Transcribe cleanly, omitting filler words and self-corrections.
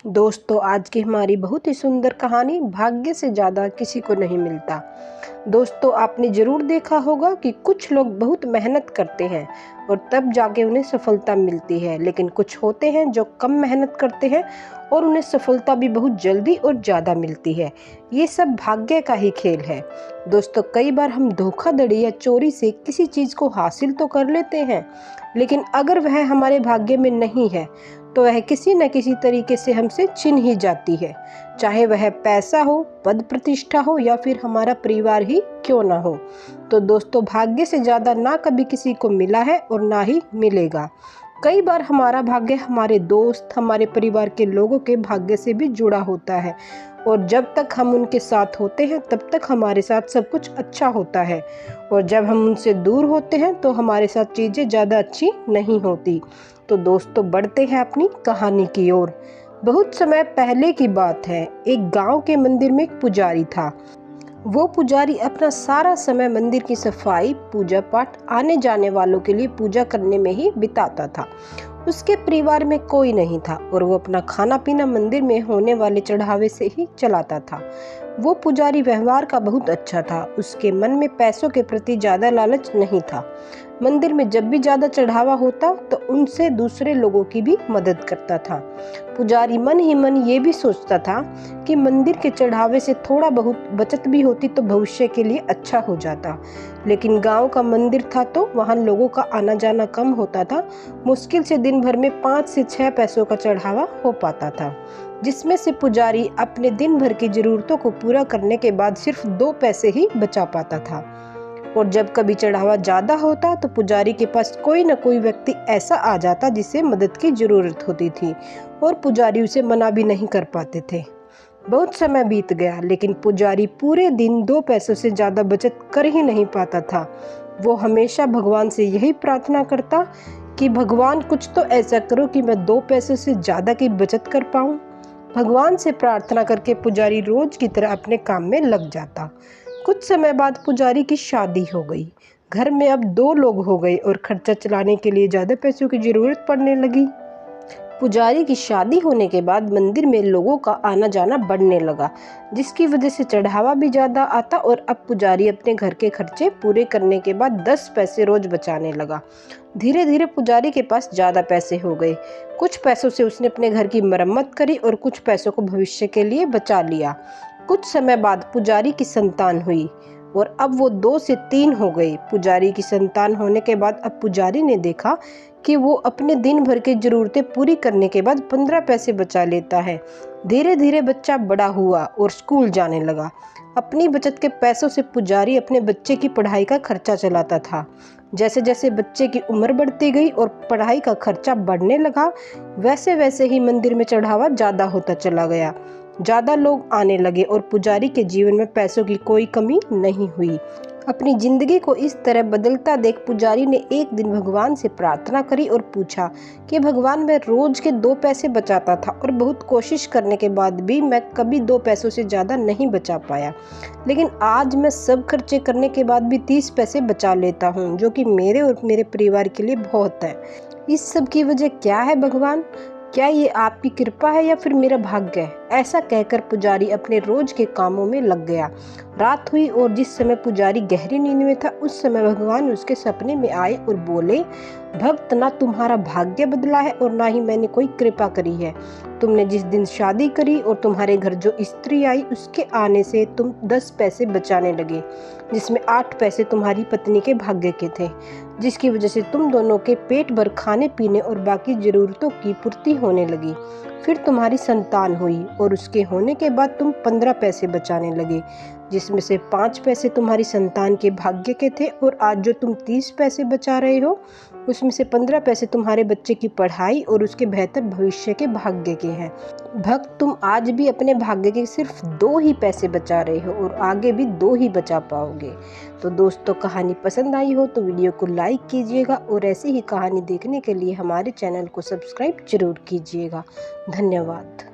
दोस्तों, आज की हमारी बहुत ही सुंदर कहानी भाग्य से ज़्यादा किसी को नहीं मिलता। दोस्तों, आपने ज़रूर देखा होगा कि कुछ लोग बहुत मेहनत करते हैं और तब जाके उन्हें सफलता मिलती है, लेकिन कुछ होते हैं जो कम मेहनत करते हैं और उन्हें सफलता भी बहुत जल्दी और ज़्यादा मिलती है। ये सब भाग्य का ही खेल है। दोस्तों, कई बार हम धोखाधड़ी या चोरी से किसी चीज़ को हासिल तो कर लेते हैं, लेकिन अगर वह हमारे भाग्य में नहीं है तो वह किसी न किसी तरीके से हमसे छिन ही जाती है, चाहे वह पैसा हो, पद प्रतिष्ठा हो या फिर हमारा परिवार ही क्यों ना हो। तो दोस्तों, भाग्य से ज़्यादा ना कभी किसी को मिला है और ना ही मिलेगा। कई बार हमारा भाग्य हमारे दोस्त, हमारे परिवार के लोगों के भाग्य से भी जुड़ा होता है और जब तक हम उनके साथ होते हैं तब तक हमारे साथ सब कुछ अच्छा होता है और जब हम उनसे दूर होते हैं तो हमारे साथ चीज़ें ज़्यादा अच्छी नहीं होती। तो दोस्तों, बढ़ते हैं अपनी कहानी की ओर। बहुत समय पहले की बात है। एक गांव के मंदिर में एक पुजारी था। वो पुजारी अपना सारा समय मंदिर की सफाई, पूजा पाठ, आने जाने वालों के लिए पूजा करने में ही बिताता था। उसके परिवार में कोई नहीं था और वो अपना खाना पीना मंदिर में होने वाले चढ़ावे से ही चलाता था। वो पुजारी व्यवहार का बहुत अच्छा था। उसके मन में पैसों के प्रति ज्यादा लालच नहीं था। मंदिर में जब भी ज्यादा चढ़ावा होता तो उनसे दूसरे लोगों की भी मदद करता था। पुजारी मन ही मन ये भी सोचता था कि मंदिर के चढ़ावे से थोड़ा बहुत बचत भी होती तो भविष्य के लिए अच्छा हो जाता। लेकिन गांव का मंदिर था तो वहां लोगों का आना जाना कम होता था। मुश्किल से दिन भर में 5 से 6 पैसों का चढ़ावा हो पाता था, जिसमें से पुजारी अपने दिन भर की जरूरतों को पूरा करने के बाद सिर्फ 2 पैसे ही बचा पाता था। और जब कभी चढ़ावा ज्यादा होता तो पुजारी के पास कोई न कोई व्यक्ति ऐसा आ जाता जिसे मदद की जरूरत होती थी और पुजारी उसे मना भी नहीं कर पाते थे। बहुत समय बीत गया, लेकिन पुजारी पूरे दिन 2 पैसों से ज्यादा बचत कर ही नहीं पाता था। वो हमेशा भगवान से यही प्रार्थना करता कि भगवान, कुछ तो ऐसा करो कि मैं 2 पैसों से ज्यादा की बचत कर पाऊं। भगवान से प्रार्थना करके पुजारी रोज की तरह अपने काम में लग जाता। कुछ समय बाद पुजारी की शादी हो गई। घर में अब 2 लोग हो गए और खर्चा चलाने के लिए ज्यादा पैसों की जरूरत पड़ने लगी। पुजारी की शादी होने के बाद मंदिर में लोगों का आना जाना बढ़ने लगा, जिसकी वजह से चढ़ावा भी ज्यादा आता और अब पुजारी अपने घर के खर्चे पूरे करने के बाद 10 पैसे रोज बचाने लगा। धीरे धीरे पुजारी के पास ज्यादा पैसे हो गए। कुछ पैसों से उसने अपने घर की मरम्मत करी और कुछ पैसों को भविष्य के लिए बचा लिया। कुछ समय बाद पुजारी की संतान हुई और अब वो 2 से 3 हो गए। पुजारी की संतान होने के बाद अब पुजारी ने देखा कि वो अपने दिन भर की जरूरतें पूरी करने के बाद 15 पैसे बचा लेता है। धीरे धीरे बच्चा बड़ा हुआ और स्कूल जाने लगा। अपनी बचत के पैसों से पुजारी अपने बच्चे की पढ़ाई का खर्चा चलाता था। जैसे जैसे बच्चे की उम्र बढ़ती गई और पढ़ाई का खर्चा बढ़ने लगा, वैसे वैसे ही मंदिर में चढ़ावा ज्यादा होता चला गया। ज्यादा लोग आने लगे और पुजारी के जीवन में पैसों की कोई कमी नहीं हुई। अपनी जिंदगी को इस तरह बदलता देख पुजारी ने एक दिन भगवान से प्रार्थना करी और पूछा कि भगवान, मैं रोज के 2 पैसे बचाता था और बहुत कोशिश करने के बाद भी मैं कभी 2 पैसों से ज्यादा नहीं बचा पाया, लेकिन आज मैं सब खर्चे करने के बाद भी 30 पैसे बचा लेता हूँ, जो कि मेरे और मेरे परिवार के लिए बहुत है। इस सब की वजह क्या है भगवान? क्या ये आपकी कृपा है या फिर मेरा भाग्य है? ऐसा कहकर पुजारी अपने रोज के कामों में लग गया। रात हुई और जिस समय पुजारी गहरी नींद में था उस समय भगवान उसके सपने में आए और बोले, भक्त, ना तुम्हारा भाग्य बदला है और ना ही मैंने कोई कृपा करी है। तुमने जिस दिन शादी करी और तुम्हारे घर जो स्त्री आई उसके आने से तुम 10 पैसे बचाने लगे, जिसमें 8 पैसे तुम्हारी पत्नी के भाग्य के थे, जिसकी वजह से तुम दोनों के पेट भर खाने पीने और बाकी जरूरतों की पूर्ति होने लगी। फिर तुम्हारी संतान हुई और उसके होने के बाद तुम 15 पैसे बचाने लगे, जिसमें से 5 पैसे तुम्हारी संतान के भाग्य के थे और आज जो तुम 30 पैसे बचा रहे हो उसमें से 15 पैसे तुम्हारे बच्चे की पढ़ाई और उसके बेहतर भविष्य के भाग्य के हैं। भक्त, तुम आज भी अपने भाग्य के सिर्फ 2 ही पैसे बचा रहे हो और आगे भी 2 ही बचा पाओगे। तो दोस्तों, कहानी पसंद आई हो तो वीडियो को लाइक कीजिएगा और ऐसी ही कहानी देखने के लिए हमारे चैनल को सब्सक्राइब जरूर कीजिएगा। धन्यवाद।